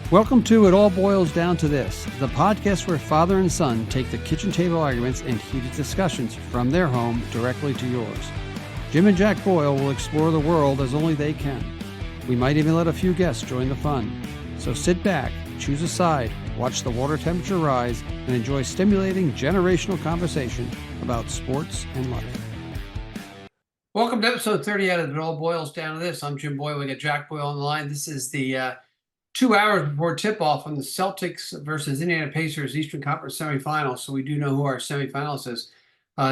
Welcome to It All Boils Down to This, the podcast where father and son take the kitchen table arguments and heated discussions from their home directly to yours. Jim and Jack Boyle will explore the world as only they can. We might even let a few guests join the fun. So sit back, choose a side, watch the water temperature rise, and enjoy stimulating generational conversation about sports and life. Welcome to episode 30 out of It All Boils Down to This. I'm Jim Boyle. We got Jack Boyle on the line. This is the 2 hours before tip-off on the Celtics versus Indiana Pacers Eastern Conference semifinals, so we do know who our semifinalist is.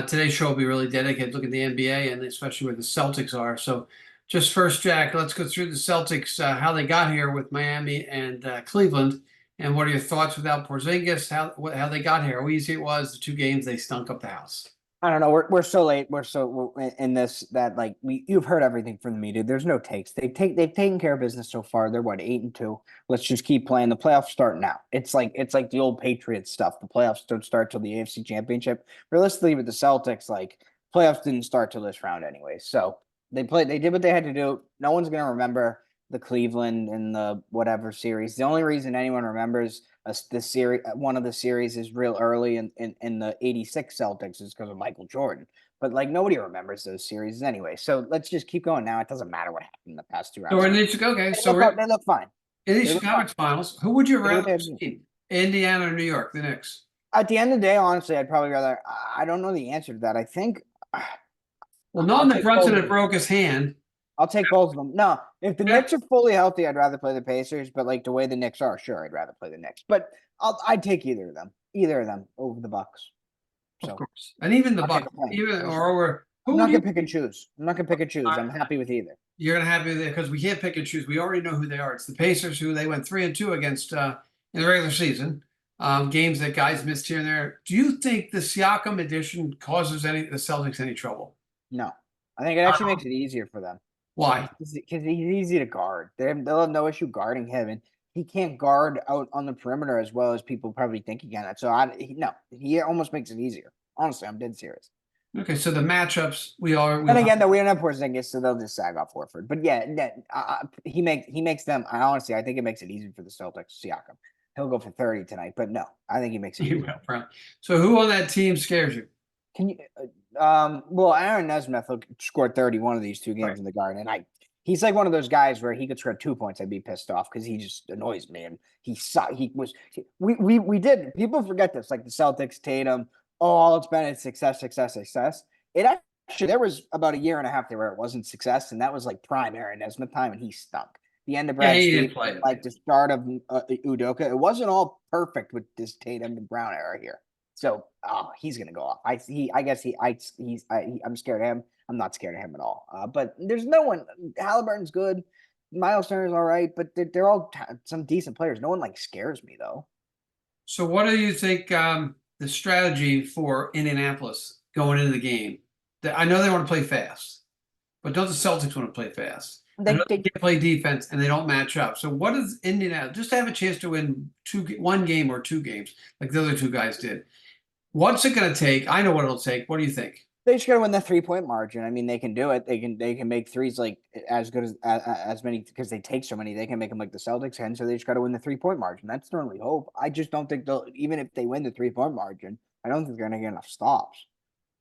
Today's show will be really dedicated to look at the NBA and especially where the Celtics are. So just first, Jack, let's go through the Celtics, how they got here with Miami and Cleveland, and what are your thoughts without Porzingis, how they got here, how easy it was, the 2 games they stunk up the house. I don't know. We're so late. We're so in this that like you've heard everything from the media. There's no takes. They've taken care of business so far. They're what 8-2. Let's just keep playing. The playoffs start now. It's like the old Patriots stuff. The playoffs don't start till the AFC Championship. Realistically, with the Celtics, like playoffs didn't start till this round anyway. So they did what they had to do. No one's gonna remember the Cleveland and the whatever series. The only reason anyone remembers this series, one of the series is real early in the 86 Celtics is because of Michael Jordan. But like nobody remembers those series anyway. So let's just keep going now. It doesn't matter what happened in the past 2 rounds. So we're in the okay. They look fine. In the conference finals, who would you rather see? Indiana or New York, the Knicks? At the end of the day, honestly, I'd probably rather. I don't know the answer to that. I think. Well, knowing that Brunson had broke his hand. I'll take both of them. No, if the Knicks are fully healthy, I'd rather play the Pacers. But like the way the Knicks are, sure, I'd rather play the Knicks. But I'd take either of them over the Bucks. So, of course, and even the Bucks, I'm not gonna pick and choose. I'm happy with either. You're gonna happy with it because we can't pick and choose. We already know who they are. It's the Pacers, who they went 3-2 against in the regular season. Games that guys missed here and there. Do you think the Siakam addition causes the Celtics any trouble? No, I think it actually makes it easier for them. Why? Because he's easy to guard. They'll have no issue guarding him, and he can't guard out on the perimeter as well as people probably think he can. So he almost makes it easier. Honestly, I'm dead serious. Okay, so the matchups and again, though we don't have Porzingis, so they'll just sag off Horford. But yeah, he makes them. I think it makes it easier for the Celtics. Siakam, he'll go for 30 tonight. But no, I think he makes it easier. So who on that team scares you? Can you? Well, Aaron Nesmith scored 31 of these 2 games in the Garden, and he's like one of those guys where he could score 2 points, I'd be pissed off because he just annoys me. And we did. People forget this, like the Celtics, Tatum. Oh, all it's been is success. It actually there was about a year and a half there where it wasn't success, and that was like prime Aaron Nesmith time, and he stunk. The end of Brad Stevens, like the start of Udoka, it wasn't all perfect with this Tatum and Brown era here. So, he's gonna go off. I'm scared of him. I'm not scared of him at all. But there's no one. Halliburton's good. Miles Turner's all right, but they're all some decent players. No one like scares me though. So, what do you think the strategy for Indianapolis going into the game? I know they want to play fast, but don't the Celtics want to play fast? They play defense and they don't match up. So, what does Indiana just to have a chance to win 1 game or 2 games like the other 2 guys did? What's it going to take? I know what it'll take. What do you think? They just got to win the 3-point margin. I mean, they can do it. They can make threes like as good as many because they take so many. They can make them like the Celtics can. So they just got to win the 3-point margin. That's the only hope. I just don't think they'll even if they win the 3-point margin. I don't think they're going to get enough stops.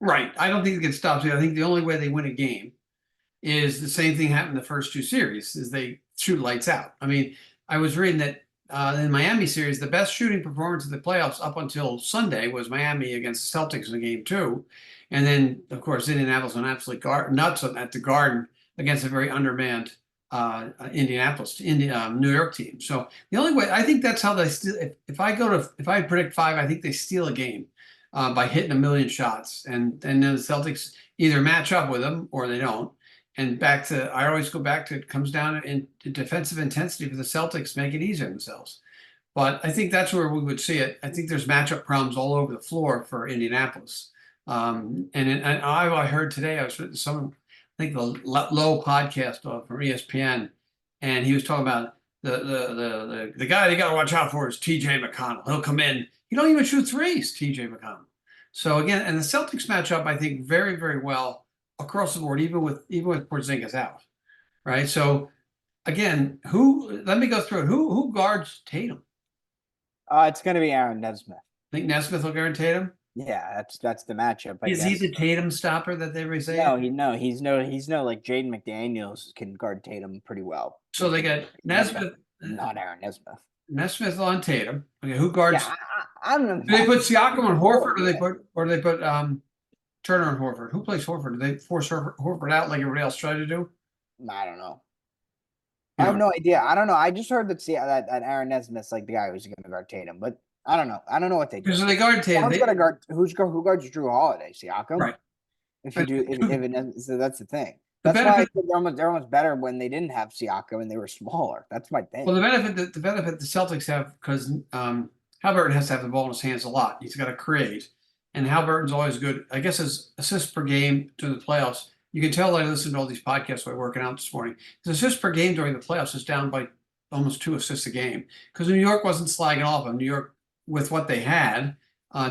Right. I don't think they get stops. I think the only way they win a game is the same thing happened in the first 2 series is they shoot lights out. I mean, I was reading that in Miami series, the best shooting performance of the playoffs up until Sunday was Miami against the Celtics in game 2. And then, of course, Indianapolis went absolutely nuts at the Garden against a very undermanned New York team. So the only way, I think that's how they steal. If I predict 5, I think they steal a game by hitting 1 million shots. And then the Celtics either match up with them or they don't. And I always go back to it comes down to defensive intensity for the Celtics, make it easier themselves. But I think that's where we would see it. I think there's matchup problems all over the floor for Indianapolis. And I heard today, I was with someone, I think the Low podcast from ESPN, and he was talking about the guy they got to watch out for is TJ McConnell. He'll come in. He don't even shoot threes, TJ McConnell. So again, and the Celtics match up, I think, very, very well across the board, even with Porzingis out, right? So again, let me go through it. Who guards Tatum? It's going to be Aaron Nesmith. Think Nesmith will guard Tatum? Yeah, that's the matchup, I Is he guess. the Tatum stopper that they were No, saying? he's no like Jaden McDaniels can guard Tatum pretty well. So they got Nesmith, Not Aaron Nesmith. Nesmith on Tatum. Okay, who Yeah, guards? I don't know. Do they put Siakam on Horford, or they put Turner on Horford? Who plays Horford? Do they force Horford out like everybody else tried to do? I don't know. You I have know, no idea. I don't know. I just heard that Aaron Nesmith's like the guy who's going to guard Tatum, but I don't know. I don't know what they do. because they guard Tatum. Someone's going to guard who guards Drew Holiday? Siakam. Right. If you do, so that's the thing. The That's why I benefit, think they're almost better when they didn't have Siakam and they were smaller. That's my thing. well, the benefit the Celtics have, because Halliburton has to have the ball in his hands a lot. He's got to create, and Halliburton's always good. I guess his assists per game during the playoffs. You can tell I listened to all these podcasts while working out this morning. His assists per game during the playoffs is down by almost 2 assists a game because New York wasn't slagging off him. New York, with what they had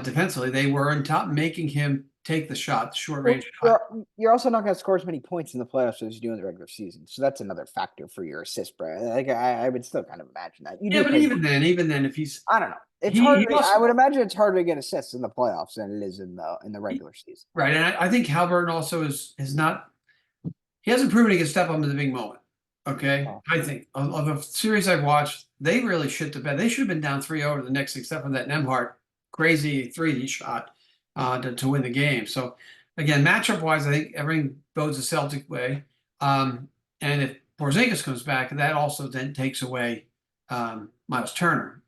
defensively, they were on top, making him take the shot, the short range shot. You're also not going to score as many points in the playoffs as you do in the regular season, so that's another factor for your assist spread. Like I would still kind of imagine that. Yeah, but even then, if he's, I don't know. It's he hard. also, I would imagine it's harder to get assists in the playoffs than it is in the regular season. right, and I think Halliburton also is not. He hasn't proven he can step up in the big moment. Okay, I think of the series I've watched, they really shit the bed. They should have been down 3-0 to the Knicks, except for that Nemhart crazy 3 he shot to win the game. So again, matchup wise, I think everything goes the Celtic way. And if Porzingis comes back, that also then takes away Miles Turner,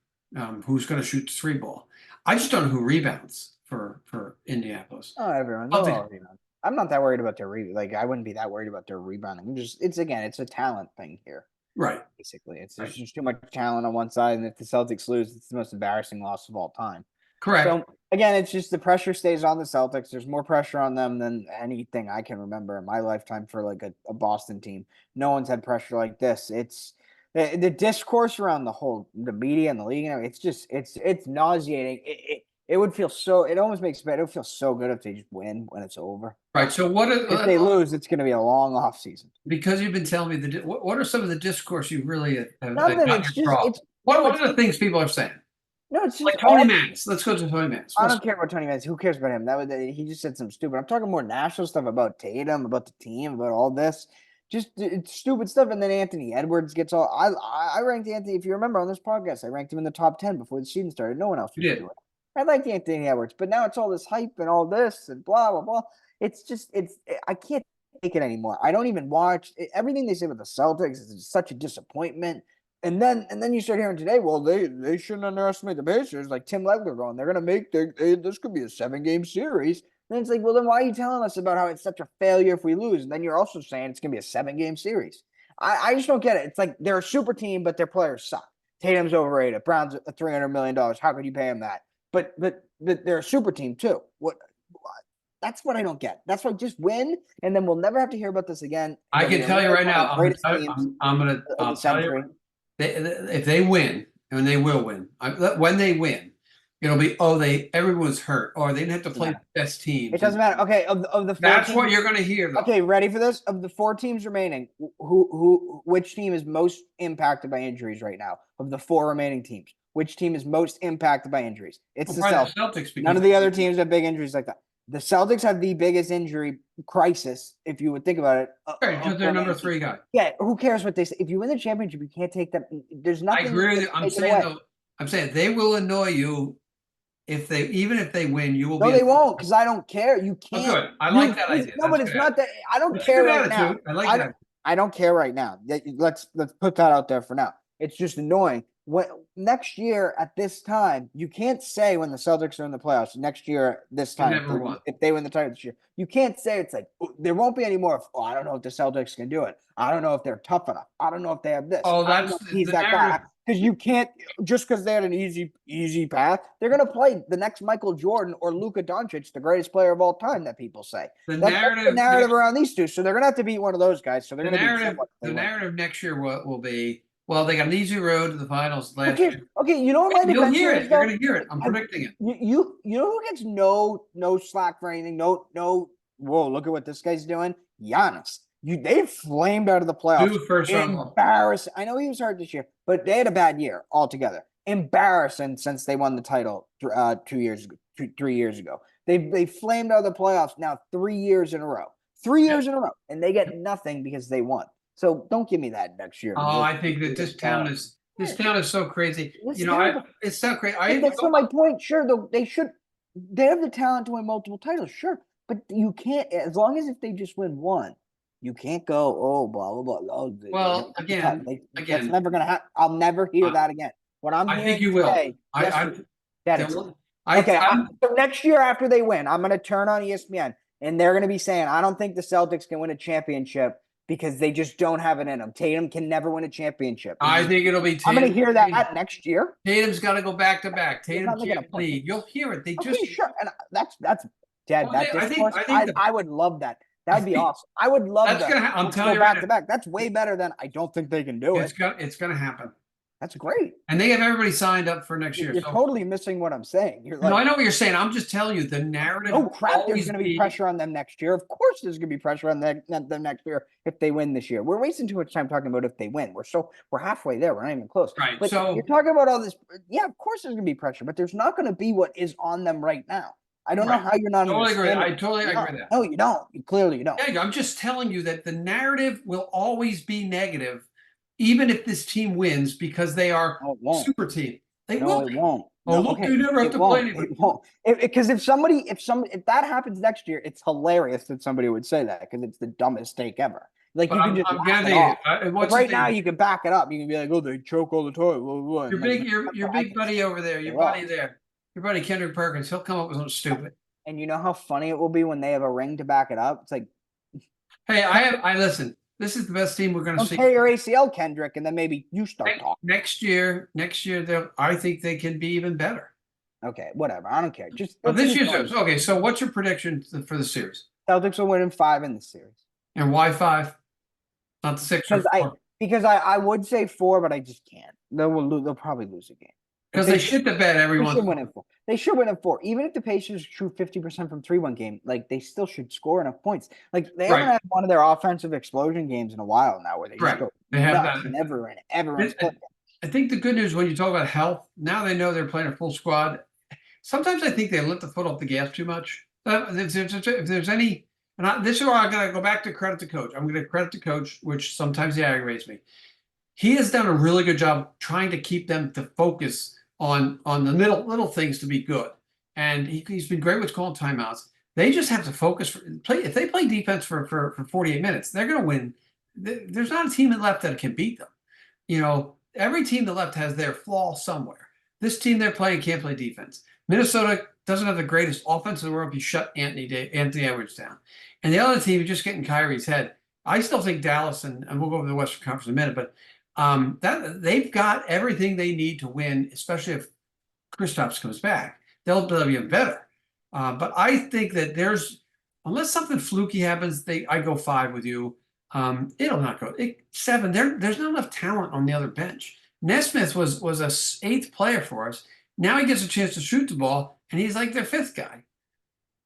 who's going to shoot the 3 ball. I just don't know who rebounds for Indianapolis. Oh, everyone. I'm not that worried about their Like I wouldn't be that worried about their rebounding. It's a talent thing here. Right. Basically, there's just too much talent on one side, and if the Celtics lose, it's the most embarrassing loss of all time. Correct. So again, it's just the pressure stays on the Celtics. There's more pressure on them than anything I can remember in my lifetime for like a Boston team. No one's had pressure like this. It's the discourse around the media and the league. It's nauseating. It would feel so. It almost makes it would feel so good if they just win when it's over. Right. So if they lose, it's going to be a long off season. Because you've been telling me what are some of the discourse you really have Nothing. What are the things people are saying? No, it's just like Tony Mans. Let's go to Tony Mans. I don't care about Tony Mans. Who cares about him? He just said some stupid. I'm talking more national stuff about Tatum, about the team, about all this. Just it's stupid stuff. And then Anthony Edwards gets all. I ranked Anthony. If you remember on this podcast, I ranked him in the top 10 before the season started. No one else was doing it. I liked Anthony Edwards, but now it's all this hype and all this and blah blah blah. I can't take it anymore. I don't even watch everything they say about the Celtics. It's such a disappointment. And then you start hearing today, well, they shouldn't underestimate the Pacers. Like Tim Legler going, they're going to make this could be a 7-game series. And it's like, well, then why are you telling us about how it's such a failure if we lose? And then you're also saying it's going to be a 7-game series. I just don't get it. It's like they're a super team, but their players suck. Tatum's overrated. Brown's at $300 million. How could you pay him that? But they're a super team too. What? That's what I don't get. That's why just win, and then we'll never have to hear about this again. I can tell you right now. I'm going to tell you. If they win, and they will win, when they win, it'll be everyone's hurt, or they didn't have to play the best teams. It doesn't matter. Okay, of the 4 that's teams, what you're going to hear. Though. Okay, ready for this? Of the 4 teams remaining, which team is most impacted by injuries right now? Of the 4 remaining teams, which team is most impacted by injuries? It's the Celtics. None of the other teams have big injuries like that. The Celtics have the biggest injury crisis, if you would think about it. Right, because they're number 3 guy. Yeah, who cares what they say? If you win the championship, you can't take them. There's nothing. I agree with you. I'm saying they will annoy you even if they win. You will. No, they won't, because I don't care. You can't. Oh, good. I like that idea. No, but it's not that. I don't care right now. I like that. I don't care right now. Let's put that out there for now. It's just annoying. Next year at this time, you can't say when the Celtics are in the playoffs next year this time if they win the title this year. You can't say it's like there won't be any more. I don't know if the Celtics can do it. I don't know if they're tough enough. I don't know if they have this. Oh, he's that guy. Because you can't just because they had an easy path. They're gonna play the next Michael Jordan or Luka Doncic, the greatest player of all time. That people say that's the narrative around these two. So they're gonna have to beat one of those guys. So they're the narrative next year will be. Well, they got an easy road to the finals last year. Okay, you know what my defense is? You'll hear it. You're going to hear it. I'm predicting it. You know who gets no slack for anything? No. Whoa, look at what this guy's doing. Giannis. They flamed out of the playoffs. 2 first-round. Embarrassing. I know he was hurt this year, but they had a bad year altogether. Embarrassing since they won the title 2 years ago, 3 years ago. They flamed out of the playoffs now 3 years in a row. 3 years in a row, and they get nothing because they won. So don't give me that next year. Oh, I think that this town is so crazy. It's so crazy. That's not my point. Sure, though they should. They have the talent to win multiple titles. Sure, but you can't. As long as if they just win one, you can't go. Oh, blah blah blah. Oh, Well, again, that's never gonna happen. I'll never hear that again. What I'm I hearing think you will. today, so I'm next year after they win, I'm gonna turn on ESPN and they're gonna be saying, I don't think the Celtics can win a championship because they just don't have it in them. Tatum can never win a championship. I think it'll be Tatum. I'm gonna hear that next year. Tatum's got to go back to back. Tatum not gonna can't lead. You'll hear it. They Okay, just sure. And that's Dad. Well, That I think- discourse, I would love that. That'd be awesome. I would love That's that. gonna I'm Let's telling go you back right to back. That's way better than I don't think they can do it. it's gonna happen. That's great. And they have everybody signed up for next year. You're So totally missing what I'm saying. You're no, I like, know what you're saying. I'm just telling you the narrative. oh will crap, there's always going to be pressure on them next year. Of course, there's going to be pressure on them next year if they win this year. We're wasting too much time talking about if they win. We're halfway there. We're not even close. Right. But So you're talking about all this. Yeah, of course, there's going to be pressure, but there's not going to be what is on them right now. I don't know Right. how you're not. Totally agree. understanding. I totally agree with that. No, you don't. Clearly, you don't. Yeah, I'm just telling you that the narrative will always be negative, even if this team wins, because they are No, it won't. super team. They No, will it be. won't. Oh, No, look, okay, they never have it to won't. play anybody. It won't. Because if that happens next year, it's hilarious that somebody would say that because it's the dumbest take ever. Like But you can just I'm laugh it getting off. it. But What's right his now, name? you can back it up. You can be like, "Oh, they choke all the time." Blah, blah, blah. Your big buddy over there. Your They will. buddy there. Your buddy Kendrick Perkins. He'll come up with something stupid. And you know how funny it will be when they have a ring to back it up. It's like, Hey, I listen. This is the best team we're going to don't see. tear your ACL, Kendrick, and then maybe you start talking. Next year, I think they can be even better. Okay, whatever. I don't care. Just But this let's year's okay. So, what's your prediction for the series? Celtics will win in 5 in the series. And why 5? Not the 6 or 4? Because I would say 4, but I just can't. They'll probably lose a game. Because they shit the bed every They once should in a win while. in 4. They should win in 4. Even if the Pacers shoot 50% from 3 one game, like they still should score enough points. Like they haven't had one of their offensive explosion games in a while now, where they just go They have nuts that. and everyone's playing. I think the good news when you talk about health, now they know they're playing a full squad. Sometimes I think they let the foot off the gas too much. If there's any, this is where I'm going to go back to credit the coach. I'm going to credit the coach, which sometimes he aggravates me. He has done a really good job trying to keep them to focus on the little things to be good. And he's been great with calling timeouts. They just have to focus. If they play defense for 48 minutes, they're going to win. There's not a team left that can beat them. You know, every team that left has their flaw somewhere. This team they're playing can't play defense. Minnesota doesn't have the greatest offense in the world if you shut Anthony Edwards down. And the other team, you're just getting Kyrie's head. I still think Dallas, and we'll go over the Western Conference in a minute, but that they've got everything they need to win, especially if Kristaps comes back. They'll be even better. But I think that unless something fluky happens, I go 5 with you. It'll not go 7. There's not enough talent on the other bench. Nesmith was a 8th player for us. Now he gets a chance to shoot the ball, and he's like their 5th guy.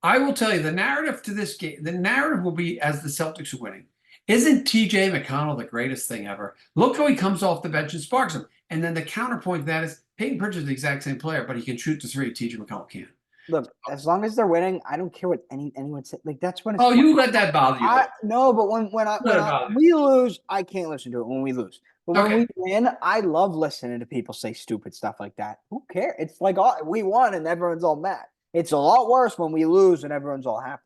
I will tell you the narrative to this game. The narrative will be as the Celtics are winning. Isn't T.J. McConnell the greatest thing ever? Look how he comes off the bench and sparks him. And then the counterpoint to that is Peyton Pritchard's the exact same player, but he can shoot the 3. T.J. McConnell can't. Look, as long as they're winning, I don't care what anyone says. Like that's when. Oh, you let that bother you? No, but when we lose, I can't listen to it when we lose. But when we win, I love listening to people say stupid stuff like that. Who cares? It's like we won and everyone's all mad. It's a lot worse when we lose and everyone's all happy.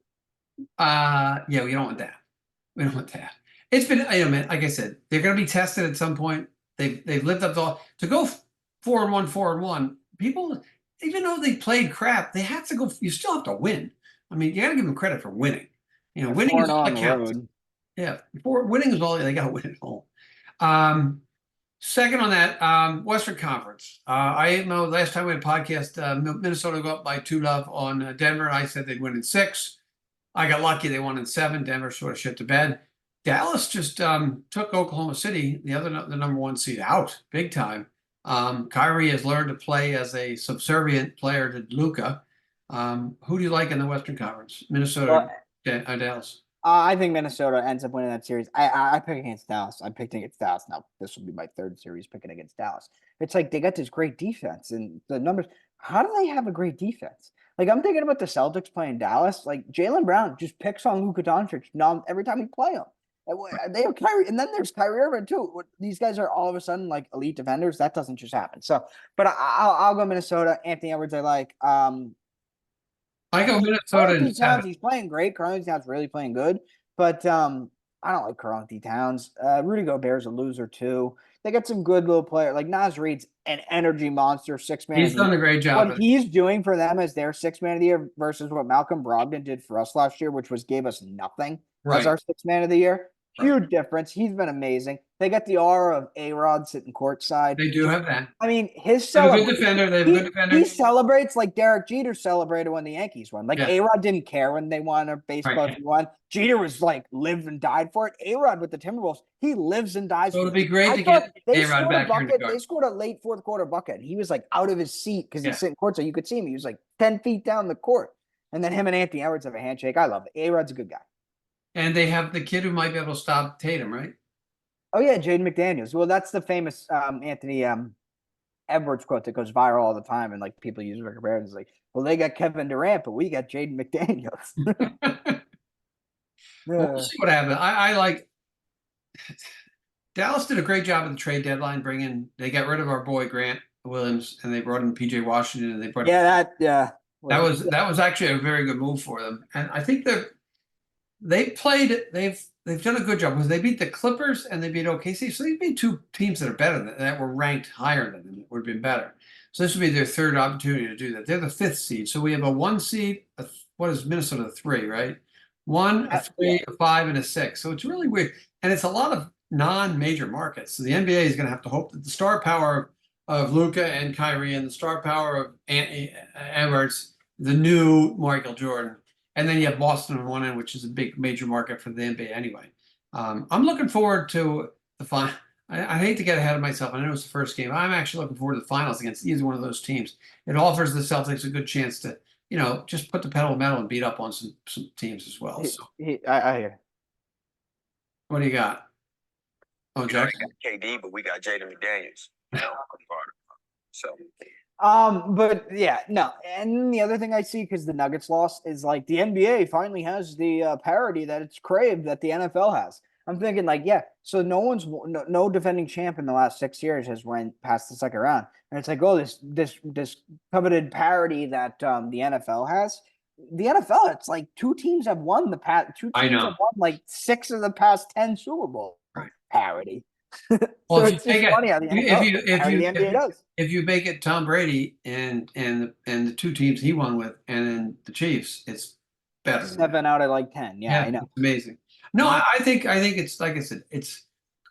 Yeah, we don't want that. We don't want that. It's been, man, like I said, they're going to be tested at some point. They've lived up to go 4-1, 4-1. People, even though they played crap, they have to go. You still have to win. I mean, you got to give them credit for winning. You know, winning is all that counts. Yeah, winning is all they got to win at home. Second on that, Western Conference. I know last time we had a podcast, Minnesota go up by 2-0 on Denver. I said they'd win in 6. I got lucky; they won in 7. Denver sort of shit the bed. Dallas just took Oklahoma City, the number 1 seed, out big time. Kyrie has learned to play as a subservient player to Luka. Who do you like in the Western Conference? Minnesota, Dallas? I think Minnesota ends up winning that series. I pick against Dallas. I picked against Dallas. Now this will be my third series picking against Dallas. It's like they got this great defense and the numbers. How do they have a great defense? Like I'm thinking about the Celtics playing Dallas. Like Jaylen Brown just picks on Luka Doncic every time we play him. They have Kyrie, and then there's Kyrie Irving too. These guys are all of a sudden like elite defenders. That doesn't just happen. So, but I'll go Minnesota. Anthony Edwards, I like. I go Minnesota Karl-Anthony in Towns, 7. he's playing great. Karl-Anthony Towns really playing good, but I don't like Karl-Anthony Towns. Rudy Gobert's a loser too. They got some good little players like Naz Reid's an energy monster, 6 man. He's done a great job. What he's doing for them as their 6 man of the year versus what Malcolm Brogdon did for us last year, which was gave us nothing as our 6 man of the year. Huge difference. He's been amazing. They got the aura of A-Rod sitting courtside. They do have that. I mean, his They have a celebration. good defender. They have a good defender. He celebrates like Derek Jeter celebrated when the Yankees won. Like Yeah. A-Rod didn't care when they won or baseball Right. if he won. Jeter was like lived and died for it. A-Rod with the Timberwolves, he lives and dies So for it'd it. be great I to thought get they A-Rod scored a back here in the bucket. garden. They scored a late fourth quarter bucket. He was like out of his seat because Yeah. he's sitting courtside. You could see him. He was like 10 feet down the court. And then him and Anthony Edwards have a handshake. I love it. A-Rod's a good guy. And they have the kid who might be able to stop Tatum, right? Oh yeah, Jaden McDaniels. Well, that's the famous Anthony Edwards quote that goes viral all the time, and like people use it for comparisons. Like, well, they got Kevin Durant, but we got Jaden McDaniels. We'll see what happens. I like Dallas did a great job at the trade deadline. They got rid of our boy Grant Williams, and they brought in PJ Washington, and they brought that was actually a very good move for them. And I think they've done a good job because they beat the Clippers and they beat OKC. So they beat 2 teams that are better that were ranked higher than them. It would have been better. So this would be their 3rd opportunity to do that. They're the 5th seed. So we have a 1 seed. What is Minnesota 3, right? 1, a 3, a 5, and a 6. So it's really weird. And it's a lot of non-major markets. So the NBA is going to have to hope that the star power of Luka and Kyrie and the star power of Edwards, the new Michael Jordan, and then you have Boston on one end, which is a big major market for the NBA anyway. I'm looking forward to the final. I hate to get ahead of myself. I know it's the first game. I'm actually looking forward to the finals against either one of those teams. It offers the Celtics a good chance to, just put the pedal to the metal and beat up on some teams as well. So, I hear. what do you got? Oh, We already Jackson. got KD, but we got Jaden McDaniels. So But yeah, no. And the other thing I see because the Nuggets lost is like the NBA finally has the parity that it's craved that the NFL has. I'm thinking like, yeah, so no defending champ in the last 6 years has went past the second round, and it's like, oh, this coveted parity that the NFL has. The NFL, it's like 2 teams have won the past. 2 I teams know. have won like 6 of the past 10 Super Bowl Right. parity. Well, So if it's you just take funny how the NFL, the NBA does. if you make it Tom Brady and the 2 teams he won with, and then the Chiefs, it's better. 7 out of like 10. Yeah, I know. It's amazing. No, I think it's like I said,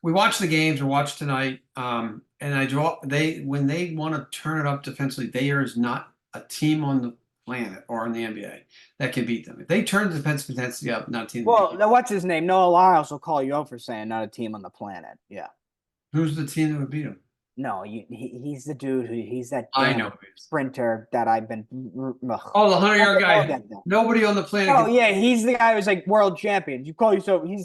we watch the games or watch tonight, and when they want to turn it up defensively, there is not a team on the planet or in the NBA that can beat them. If they turn the defensive intensity up, not a team. Well, now what's his name? Noah Lyles will call you out for saying not a team on the planet. Yeah. Who's the team that would beat them? No, he's the dude he's that I damn know. sprinter that I've been. Oh, the 100-yard guy. that. Nobody on the planet. Oh yeah, he's the guy who's like world champions. You call yourself you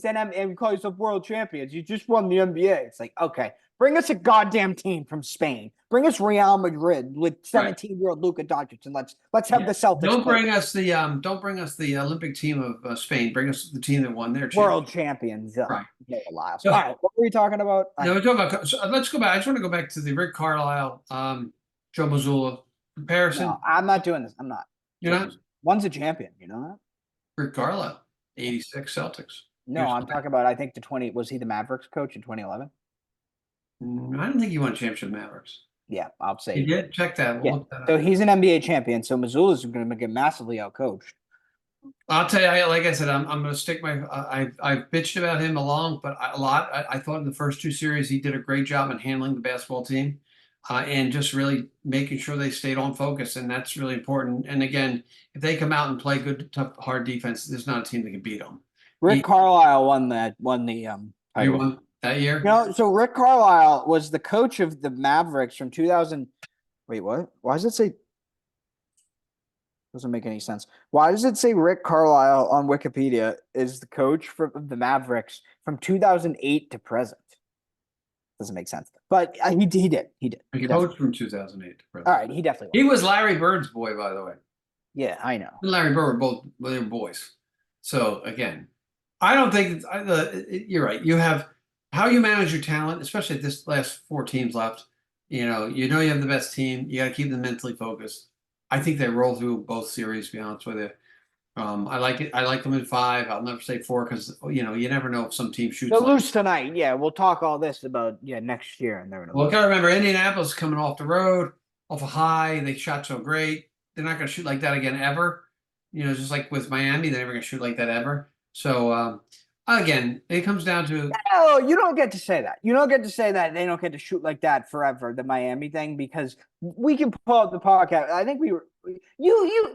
call yourself world champions. You just won the NBA. It's like, okay, bring us a goddamn team from Spain. Bring us Real Madrid with 17-year-old Luka Doncic, and let's have the Celtics. Don't bring us the Olympic team of Spain. Bring us the team that won their world champions. Right. Noah Lyles. So- All right, what were we talking about? No, we're talking about. So let's go back. I just want to go back to the Rick Carlisle, Joe Mazzulla comparison. No, I'm not doing this. I'm not. You're not One's a champion. You know that? Rick Carlisle, 86 Celtics. No, Here's I'm the- talking about. I think was he the Mavericks coach in 2011? I don't think he won a championship with Mavericks. Yeah, I'll say. He did. Check that. We'll Yeah. look that up. So he's an NBA champion. So Missoula's going to get massively outcoached. I'll tell you, like I said, I'm going to stick my. I've bitched about him a lot. I thought in the first 2 series he did a great job in handling the basketball team, and just really making sure they stayed on focus, and that's really important. And again, if they come out and play good, tough, hard defense, there's not a team that can beat them. Rick Carlisle won the You title. won that year. So Rick Carlisle was the coach of the Mavericks from 2000. Wait, what? Why does it say? Doesn't make any sense. Why does it say Rick Carlisle on Wikipedia is the coach for the Mavericks from 2008 to present? Doesn't make sense. But he did. He did. He He coached from 2008 to present. All right, he definitely He was. was Larry Bird's boy, by the way. Yeah, I know. And Larry Bird were they were boys. So again, I don't think you're right. You have how you manage your talent, especially at this last 4 teams left. You have the best team. You got to keep them mentally focused. I think they roll through both series. To be honest with you, I like it. I like them in 5. I'll never say 4 because you never know if some team shoots. They'll lose tonight. Yeah, we'll talk all this about next year, and they're gonna. Well, gotta remember Indianapolis is coming off the road, off a high. They shot so great. They're not going to shoot like that again ever. Just like with Miami, they're never going to shoot like that ever. So again, it comes down to no, you don't get to say that. You don't get to say that they don't get to shoot like that forever. The Miami thing, because we can pull up the podcast. I think we were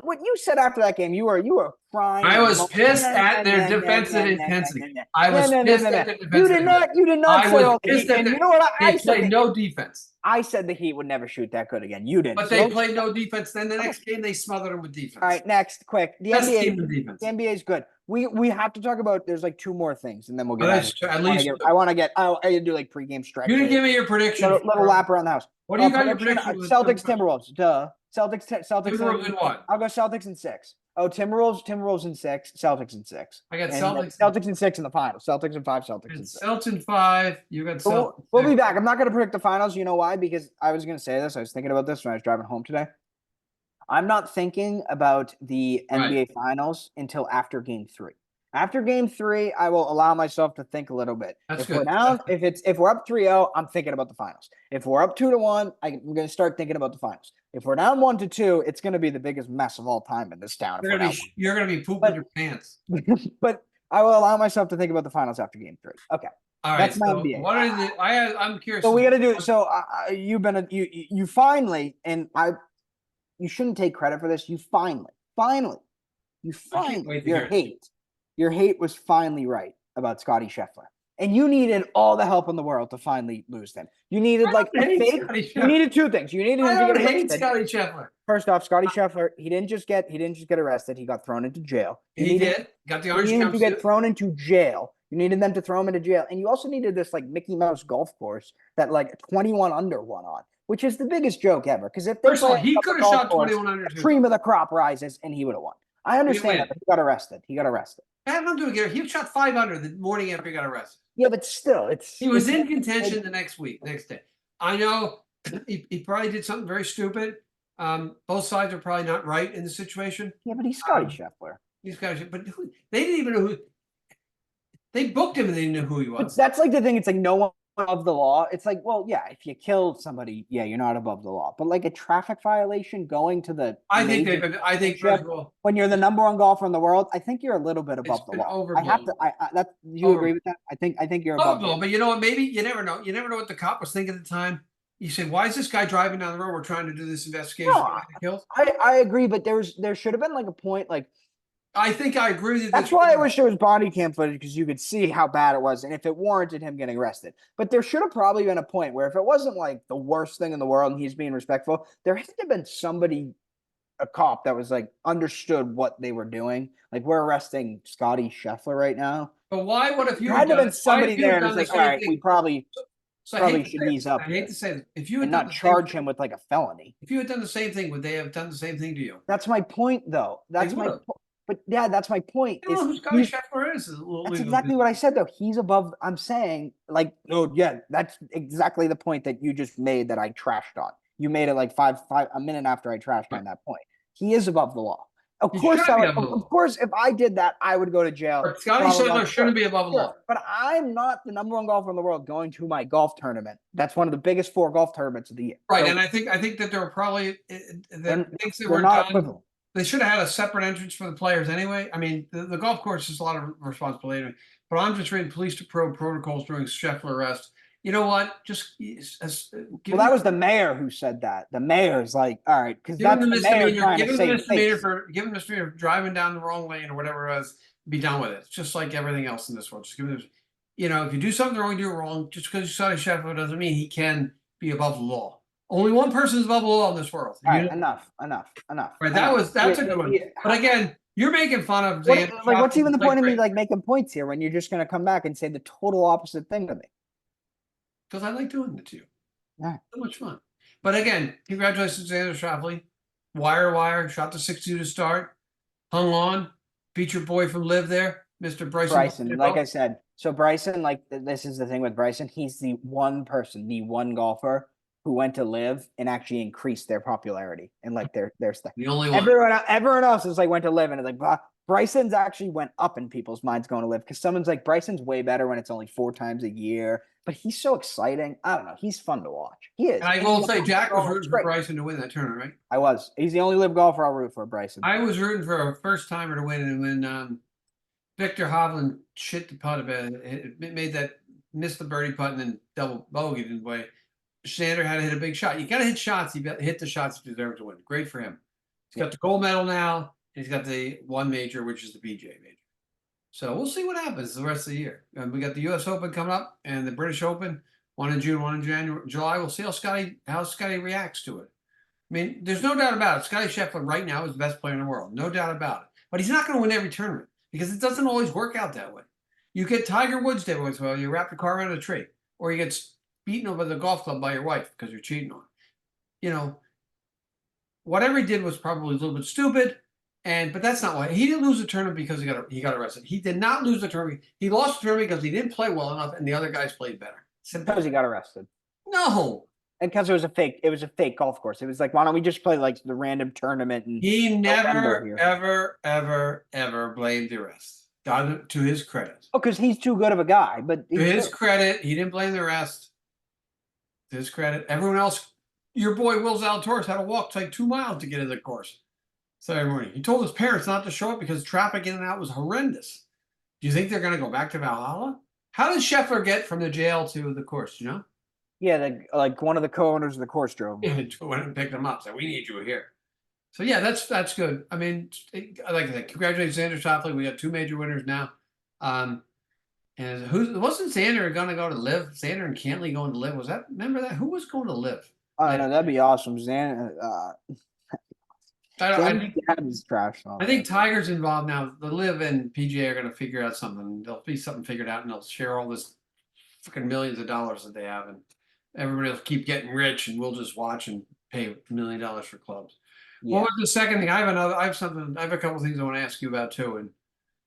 what you said after that game. You were crying. I was pissed at their defensive intensity. I was pissed at their defensive. You did not. I was pissed at you know what I said? They played no defense. I said the Heat would never shoot that good again. You didn't. But they played no defense. Then the next game they smothered them with defense. All right, next, quick. The Best NBA. team in defense. The NBA is good. We have to talk about. There's like 2 more things, and then we'll get. At least I want to get. I do like pregame stretch. You didn't give me your prediction. Little lap around the house. What do you got your prediction? Celtics Timberwolves. Duh. Celtics. Timberwolves in what? I'll go Celtics in 6. Oh, Timberwolves in 6. Celtics in 6. I got Celtics in 6 in the finals. Celtics in 5. Celtics in 6. Celtics in 5. You got Celtics. We'll be back. I'm not going to predict the finals. You know why? Because I was going to say this. I was thinking about this when I was driving home today. I'm not thinking about the NBA finals until after Game 3. After Game 3, I will allow myself to think a little bit. That's if good. We're down, if we're up 3-0, I'm thinking about the finals. If we're up 2-1, I'm going to start thinking about the finals. If we're down 1-2, it's going to be the biggest mess of all time in this town. You're going to be pooping your pants. But I will allow myself to think about the finals after Game 3. Okay. All right. That's my so NBA. what are the? I'm curious. So we got to do. So you finally, and you shouldn't take credit for this. You finally, your hate was finally right about Scotty Scheffler. And you needed all the help in the world to finally lose them. You needed you needed 2 things. You needed him to get arrested. Scotty Scheffler. First off, Scotty Scheffler, he didn't just get arrested. He got thrown into jail. He did. Got the orange jumpsuit. You needed to get thrown into jail. You needed them to throw him into jail. And you also needed this like Mickey Mouse golf course that like 21 under won on, which is the biggest joke ever. Because if first of all, he could have shot 21 under. Cream of the crop rises, and he would have won. I understand that, but he got arrested. Had nothing to do with it. He shot 5 under the morning after he got arrested. Yeah, but still, he was in contention the next day. I know he probably did something very stupid. Both sides are probably not right in the situation. Yeah, but he's Scotty Scheffler. He's Scotty, but they didn't even know who. They booked him and they didn't know who he was. But that's like the thing. It's like no one above the law. It's like, well, yeah, if you kill somebody, yeah, you're not above the law. But like a traffic violation going to the first of all, when you're the number 1 golfer in the world, I think you're a little bit above the law. Overblown. I have to. You agree with that? I think you're above. But you know what? Maybe you never know. You never know what the cop was thinking at the time. You say, why is this guy driving down the road? We're trying to do this investigation. No, I agree, but there should have been like a point like. I think I agree with you. That's why I wish there was body cam footage, because you could see how bad it was and if it warranted him getting arrested. But there should have probably been a point where if it wasn't like the worst thing in the world and he's being respectful, there had to have been a cop that was like understood what they were doing. Like, we're arresting Scotty Scheffler right now. But why would if you had to have been somebody there and was like, all right, we probably should ease up. I hate to say this. If you had not charge him with like a felony. If you had done the same thing, would they have done the same thing to you? That's my point, though. That's my point. But yeah, that's my point. I don't know who Scotty Scheffler is. That's exactly what I said, though. He's above. I'm saying, like, oh yeah, that's exactly the point that you just made that I trashed on. You made it like a minute after I trashed on that point. He is above the law. Of course, if I did that, I would go to jail. But Scotty Scheffler shouldn't be above the law. But I'm not the number 1 golfer in the world going to my golf tournament. That's one of the biggest 4 golf tournaments of the year. Right, so, and I think that there are probably things that were not done. equivalent. They should have had a separate entrance for the players anyway. I mean, the golf course is a lot of responsibility, but I'm just reading police to pro protocols during Scheffler arrest. You know what? Just that was the mayor who said that. The mayor's like, all right, because that's the mayor trying to save face. Give him a misdemeanor for driving down the wrong lane or whatever it was. Be done with it. It's just like everything else in this world. Just give him, if you do something wrong, do it wrong. Just because you saw Scheffler doesn't mean he can be above the law. Only one person's above the law in this world. All You right, know? enough. Right, enough. that's a good one. But again, you're making fun of What, Xander. like, what's Schauffele, even the who's point of me great. like making points here when you're just gonna come back and say the total opposite thing to me? Because I like doing it to you. Yeah. So much fun. But again, congratulations, Xander Schauffele. Wire to wire, shot the 62 to start, hung on, beat your boy from Live there, Mr. Bryson, like I said. said, so Bryson, like this is the thing with Bryson. He's the one person, the one golfer who went to Live and actually increased their popularity and like their stuff. The only one. Everyone else is like went to Live and it's like, bah. Bryson's actually went up in people's minds going to Live because someone's like Bryson's way better when it's only 4 times a year, but he's so exciting. I don't know. He's fun to watch. He is. And I And will he's say, Jack was it's rooting for great. Bryson to win that tournament, right? I was. He's the only Live golfer I'll root for, Bryson. I was rooting for a first timer to win, and when Victor Hovland shit the putt a bit, it made that missed the birdie putt and then double bogeyed in the way. Xander had to hit a big shot. You got to hit shots. You hit the shots you deserve to win. Great for him. He's got the gold medal now. And he's got the one major, which is the PGA major. So we'll see what happens the rest of the year. And we got the U.S. Open coming up and the British Open, one in June, one in January, July. We'll see how Scotty reacts to it. I mean, there's no doubt about it. Scotty Scheffler right now is the best player in the world. No doubt about it. But he's not going to win every tournament because it doesn't always work out that way. You get Tiger Woods every once in a while. You wrap your car around a tree. Or you get beaten over the golf club by your wife because you're cheating on her. Whatever he did was probably a little bit stupid. But that's not why. He didn't lose the tournament because he got arrested. He did not lose the tournament. He lost the tournament because he didn't play well enough and the other guys played better. Simple. Because he got arrested. No. And because it was a fake golf course. It was like, why don't we just play like the random tournament? And He never, ever blamed the arrest. God, to his credit. Oh, because he's too good of a guy. But To his credit, he didn't blame the arrest. To his credit, everyone else, your boy Will Zalatoris had to walk like 2 miles to get in the course Saturday morning. He told his parents not to show up because traffic in and out was horrendous. Do you think they're going to go back to Valhalla? How did Scheffler get from the jail to the course? You know? Yeah, like one of the co-owners of the course drove. Yeah, went and picked him up. Said, "We need you here." So yeah, that's good. I mean, I like to say, congratulations, Xander Schauffele. We got 2 major winners now. And wasn't Xander going to go to Live? Xander and Cantley going to Live? Remember that? Who was going to Live? Oh no, that'd be awesome. Xander is trash. I think Tiger's involved now. The Live and PGA are going to figure out something. There'll be something figured out, and they'll share all this freaking millions of dollars that they have, and everybody will keep getting rich, and we'll just watch and pay $1 million for clubs. Yeah. What was the second thing? I have a couple of things I want to ask you about too.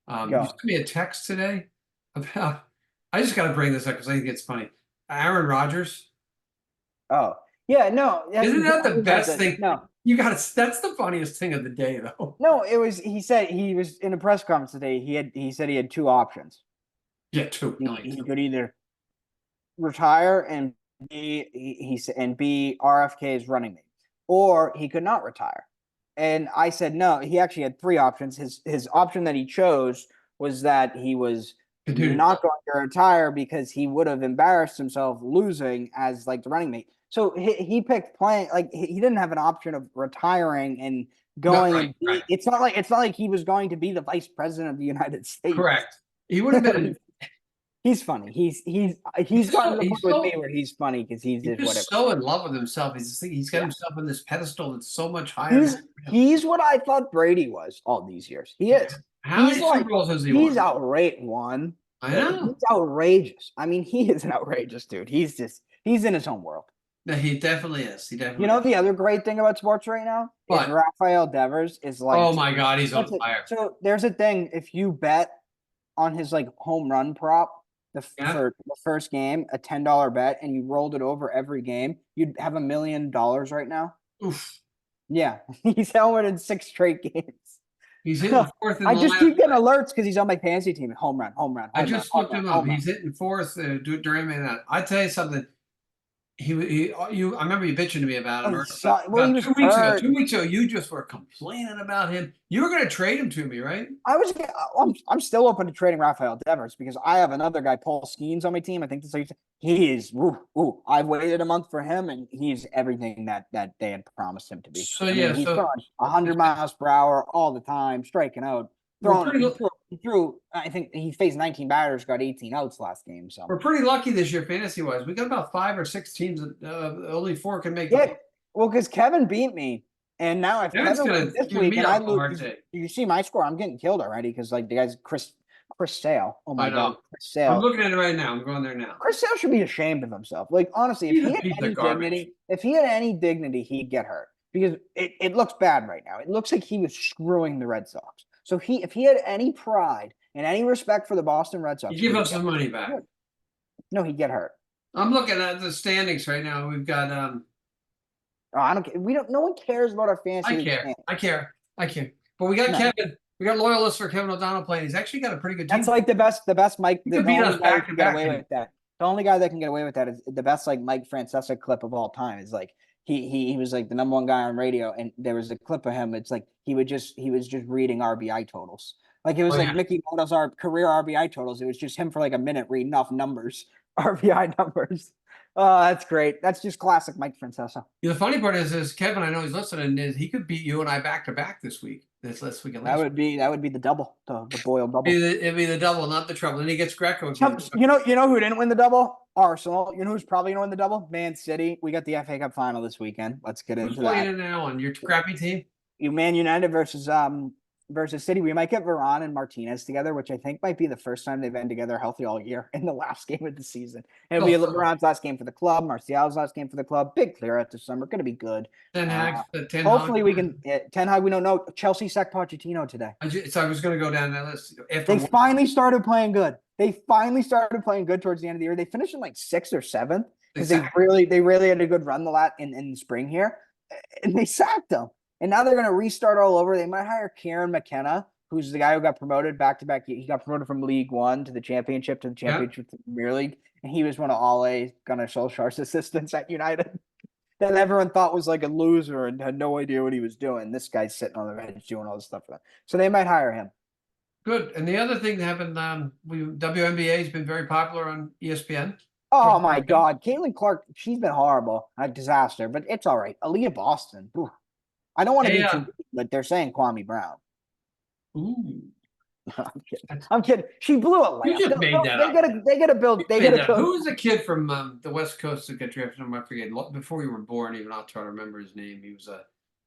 And you sent me a text today about. I just got to bring this up because I think it's funny. Aaron Rodgers. Oh yeah, no. Isn't that the best thing? No. That's the funniest thing of the day, though. No, it was. He said he was in a press conference today. He said he had 2 options. Yeah, 2. He could either retire and be RFK's running mate, or he could not retire. And I said no. He actually had 3 options. His option that he chose was that he was not going to retire because he would have embarrassed himself losing as like the running mate. So he picked playing. Like he didn't have an option of retiring and going. Right. It's not like he was going to be the vice president of the United States. Correct. He would have been. He's funny. He's gotten to the point with me where he's funny because he's just whatever. So in love with himself. He's got himself on this pedestal that's so much higher. He's what I thought Brady was all these years. He is. How many Super Bowls has he won? He's outrageous. I know. He's outrageous. I mean, he is an outrageous dude. He's in his own world. No, he definitely is. The other great thing about sports right now is Rafael Devers is like. Oh my God, he's on fire. So there's a thing. If you bet on his like home run prop for the first game, a $10 bet, and you rolled it over every game, you'd have $1 million right now. Oof. Yeah, he's helmeted in 6 straight games. He's hitting 4th. I just keep getting alerts because he's on my fantasy team. Home run. I just looked him up. He's hitting 4th during that. I tell you something. I remember you bitching to me about him. About 2 weeks ago. 2 weeks ago, you just were complaining about him. You were going to trade him to me, right? I'm still open to trading Rafael Devers because I have another guy, Paul Skeens, on my team. I think that's like he is. I've waited a month for him, and he's everything that they had promised him to be. So he's going 100 miles per hour all the time, striking out He threw. I think he faced 19 batters, got 18 outs last game. So We're pretty lucky this year, fantasy wise. We got about 5 or 6 teams that only 4 can make. yeah, well, because Kevin beat me, and now if Kevin's Kevin gonna wins this give week me and a I hard lose, day. you see my score. I'm getting killed already because like the guy's Chris Sale. Oh my I know. god, Chris I'm Sale. looking at it right now. I'm going there now. Chris Sale should be ashamed of himself. Like honestly, if He's he a had piece any of garbage. dignity, he'd get hurt because it looks bad right now. It looks like he was screwing the Red Sox. So if he had any pride and any respect for the Boston Red Sox, You give he us would some money back. no, he'd get hurt. I'm looking at the standings right now. We've got Oh, I don't care. No one cares about our fantasy. I league care. standings. I care. But we got No. Kevin. We got loyalists for Kevin O'Donnell playing. He's actually got a pretty good team. That's like the best Mike. He The could beat only us guy who back can to get back. away with that. The only guy that can get away with that is the best like Mike Francesa clip of all time. Is like he was like the #1 guy on radio, and there was a clip of him. It's like he was just reading RBI totals. Like it was like Mickey Moto's career RBI totals. It was just him for like a minute reading off numbers, RBI numbers. Oh, that's great. That's just classic Mike Francesa. The funny part is Kevin, I know he's listening, is he could beat you and I back to back this week. This week at least. That would be the double, the Boyle double. It'd be the double, not the trouble. Then he gets Greco. You know who didn't win the double? Arsenal. You know who's probably going to win the double? Man City. We got the FA Cup final this weekend. Let's get into that. Who's playing now on your crappy team? Man United versus City. We might get Varane and Martinez together, which I think might be the first time they've been together healthy all year in the last game of the season. And it'll be Varane's last game for the club, Martial's last game for the club. Big clear out this summer. Going to be good. Ten Hag. Hopefully we can. Ten Hag. We don't know. Chelsea sacked Pochettino today. So I was going to go down that list. They finally started playing good. Towards the end of the year. They finished in like 6th or 7th because they really had a good run in the spring here, and they sacked them. And now they're going to restart all over. They might hire Kieran McKenna, who's the guy who got promoted back-to-back. He got promoted from League One to the Championship to the Premier League. And he was one of Ole Gunnar Solskjaer's assistants at United that everyone thought was like a loser and had no idea what he was doing. This guy's sitting on the bench doing all this stuff for them. So they might hire him. Good. And the other thing that happened, WNBA has been very popular on ESPN. Oh, my God. Caitlin Clark, she's been horrible. A disaster, but it's all right. Aaliyah Boston. Ooh. I don't want to be too, but they're saying Kwame Brown. Ooh. I'm kidding. She blew a layup. You just made that up. They gotta build. Who was the kid from the West Coast that got drafted? I forget. Before you were born, even I'll try to remember his name. He was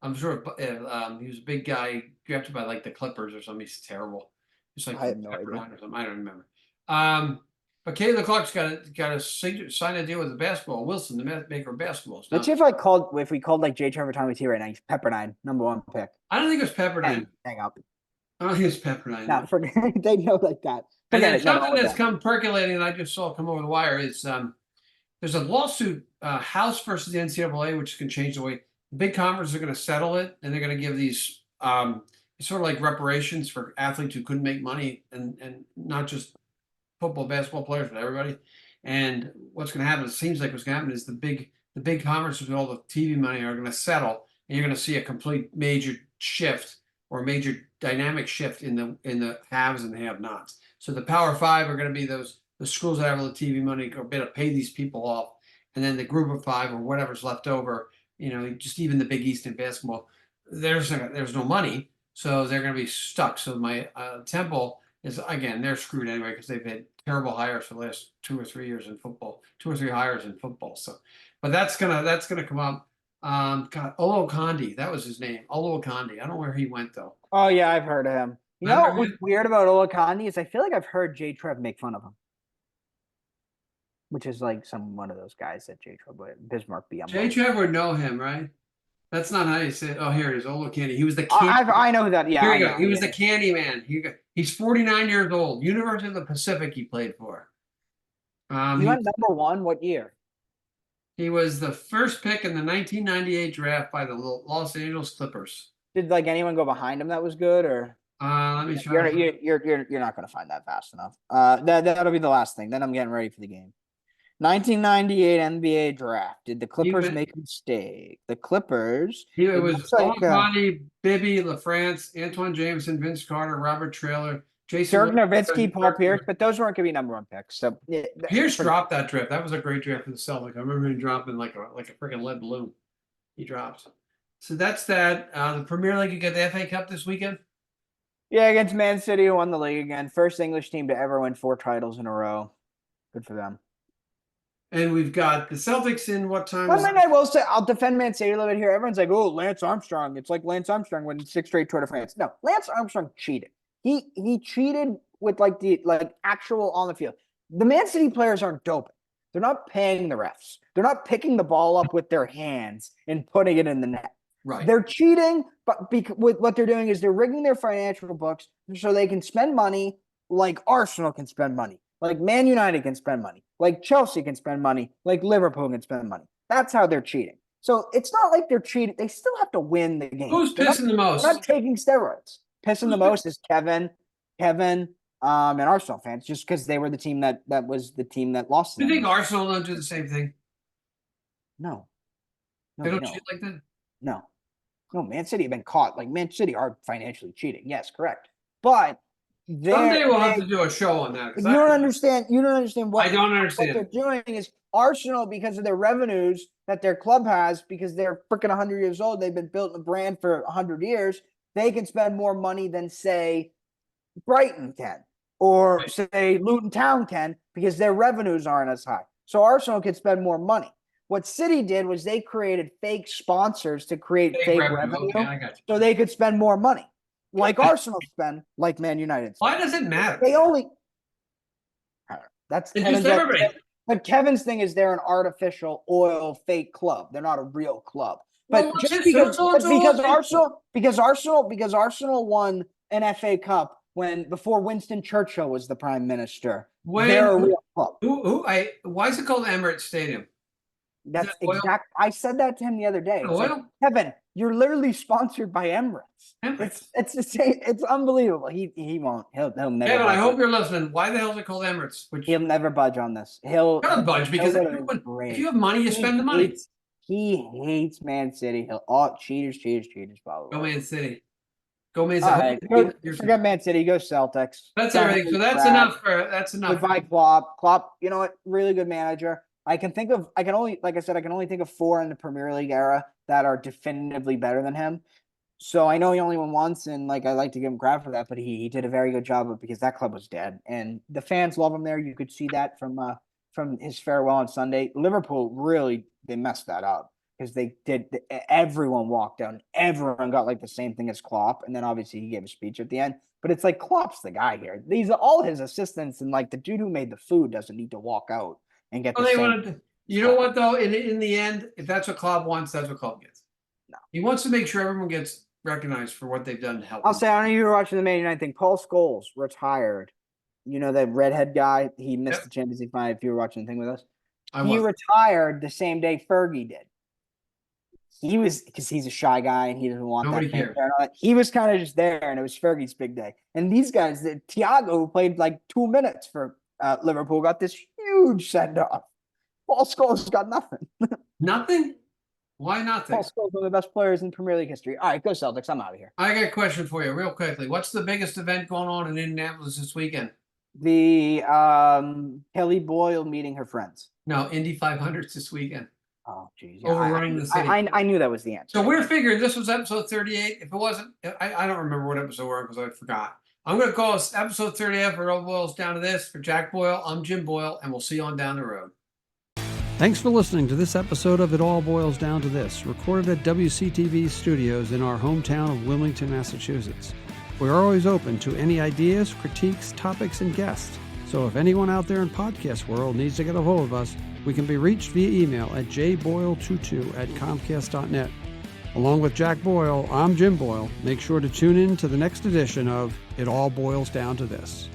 I'm sure he was a big guy drafted by like the Clippers or something. He's terrible. It's like I have no idea. or something. I don't remember. But Caitlin Clark's got to sign a deal with the basketball. Wilson, the maker of basketballs. Let's see if we called like J. Trevor Tommy T right now. He's Pepperdine, #1 pick. I don't think it was Pepperdine. Hang up. I don't think it's Pepperdine. No, forget they know like that. And then something that's come percolating, and I just saw it come over the wire, is there's a lawsuit, House versus the NCAA, which can change the way big conferences are going to settle it, and they're going to give these sort of like reparations for athletes who couldn't make money, and not just football, basketball players, but everybody. And what's going to happen? It seems like what's going to happen is the big conferences with all the TV money are going to settle, and you're going to see a complete major shift or major dynamic shift in the haves and have-nots. So the Power Five are going to be the schools that have all the TV money are going to pay these people off, and then the Group of Five or whatever's left over, just even the Big East in basketball, there's no money, so they're going to be stuck. So my Temple is, again, they're screwed anyway because they've had terrible hires for the last 2 or 3 years in football, 2 or 3 hires in football. So, but that's gonna come up. God, Olo Condi, that was his name. Olo Condi. I don't know where he went though. Oh yeah, I've heard of him. You know what's weird about Olo Condi is I feel like I've heard J. Trev make fun of him, which is like one of those guys that J. Trev Bismarck be. J. Trev would know him, right? That's not how you say it. Oh, here it is. Olo Candy. He was the candy. I know that. Yeah. Here you go. He was the candy man. He's 49 years old. University of the Pacific he played for. He went #1 what year? He was the first pick in the 1998 draft by the Los Angeles Clippers. Did like anyone go behind him that was good, or? Let me try. You're not going to find that fast enough. That'll be the last thing. Then I'm getting ready for the game. 1998 NBA draft. Did the Clippers make a mistake? The Clippers. It was Connie, Bibby, LaFrance, Antoine Jameson, Vince Carter, Robert Traylor, Jason Dirk Nowitzki, Paul Pierce, but those weren't going to be #1 picks. So Pierce dropped that draft. That was a great draft for the Celtics. I remember him dropping like a freaking lead balloon. He dropped. So that's that. The Premier League, you got the FA Cup this weekend? Yeah, against Man City, who won the league again. First English team to ever win 4 titles in a row. Good for them. And we've got the Celtics in what time One is thing I will say, I'll defend Man City a little bit here. Everyone's like, "Oh, Lance Armstrong." It's like Lance Armstrong winning 6 straight Tour de France. No, Lance Armstrong cheated. He cheated with the actual on the field. The Man City players aren't doping. They're not paying the refs. They're not picking the ball up with their hands and putting it in the net. right? They're cheating, but with what they're doing is they're rigging their financial books so they can spend money like Arsenal can spend money, like Man United can spend money, like Chelsea can spend money, like Liverpool can spend money. That's how they're cheating. So it's not like they're cheating. They still have to win the game. Who's pissing the most? They're not taking steroids. Pissing the most is Kevin, and Arsenal fans, just because they were the team that was the team that lost. Do you think Arsenal don't do the same thing? No. They don't cheat like that? No, Man City have been caught. Like, Man City are financially cheating. Yes, correct. But Someday we'll have to do a show on that. You don't understand. You don't understand what I don't what understand. they're doing is Arsenal, because of their revenues that their club has, because they're freaking 100 years old. They've been built a brand for 100 years. They can spend more money than, say, Brighton can, or Right. say Luton Town can, because their revenues aren't as high. So Arsenal can spend more money. What City did was they created fake sponsors to create fake revenue, Okay, I got you. so they could spend more money, like Arsenal spend, like Man United. Why does it matter? They only. That's It's Kevin's. just everybody. But Kevin's thing is they're an artificial oil fake club. They're not a real club. But Well, just it's because, so-and-so because Arsenal won an FA Cup before Winston Churchill was the prime minister. They're a real club. Why is it called Emirates Stadium? That's that oil? exact. I said that to him the other day. It's like, Oil? Kevin, you're literally sponsored by Emirates. Emirates. It's the same. It's unbelievable. He won't. He'll never. Kevin, I budge hope on- you're listening. Why the hell is it called Emirates? He'll never budge on this. He'll Gotta budge, because he'll go to everyone- his grave. if you have money, you spend the money. He hates Man City. Cheaters, blah, blah, Go blah. Man City. Go Man All City. right, forget Man City. Go Celtics. That's Don't everything. So hate that's Brad. enough. That's enough. Goodbye, Klopp. Klopp, you know what? Really good manager. I can only think of 4 in the Premier League era that are definitively better than him. So I know he only won once, and I like to give him credit for that, but he did a very good job of it, because that club was dead, and the fans love him there. You could see that from his farewell on Sunday. Liverpool really, they messed that up, because everyone walked out, and everyone got the same thing as Klopp, and then obviously he gave a speech at the end. But it's like Klopp's the guy here. These are all his assistants, and the dude who made the food doesn't need to walk out and get Well, the they same. wanted to, you know what though? In the end, if that's what Klopp wants, that's what Klopp gets. No. He wants to make sure everyone gets recognized for what they've done to help. I'll him. say, I don't know if you were watching the Man United thing. Paul Scholes retired. You know, that redhead guy. He missed Yep. the Champions League final. If you were watching the thing with us, I he was. retired the same day Fergie did. He was, because he's a shy guy and he doesn't want Nobody that. fanfare cares. and all that. He was kind of just there, and it was Fergie's big day. And these guys, Thiago, who played 2 minutes for Liverpool, got this huge send off. Paul Scholes got nothing. Nothing? Why nothing? Paul Scholes, one of the best players in Premier League history. All right, go Celtics. I'm out of here. I got a question for you real quickly. What's the biggest event going on in Indianapolis this weekend? The Kelly Boyle meeting her friends. No, Indy 500s this weekend. Oh, geez. Overrunning the city. I knew that was the answer. So we're figuring this was episode 38. If it wasn't, I don't remember what episode we're on because I forgot. I'm going to call us episode 38 for It All Boils Down to This. For Jack Boyle, I'm Jim Boyle, and we'll see you on down the road. Thanks for listening to this episode of It All Boils Down to This, recorded at WCTV Studios in our hometown of Wilmington, Massachusetts. We're always open to any ideas, critiques, topics, and guests. So if anyone out there in podcast world needs to get a hold of us, we can be reached via email at jboyle22@comcast.net. Along with Jack Boyle, I'm Jim Boyle. Make sure to tune in to the next edition of It All Boils Down to This.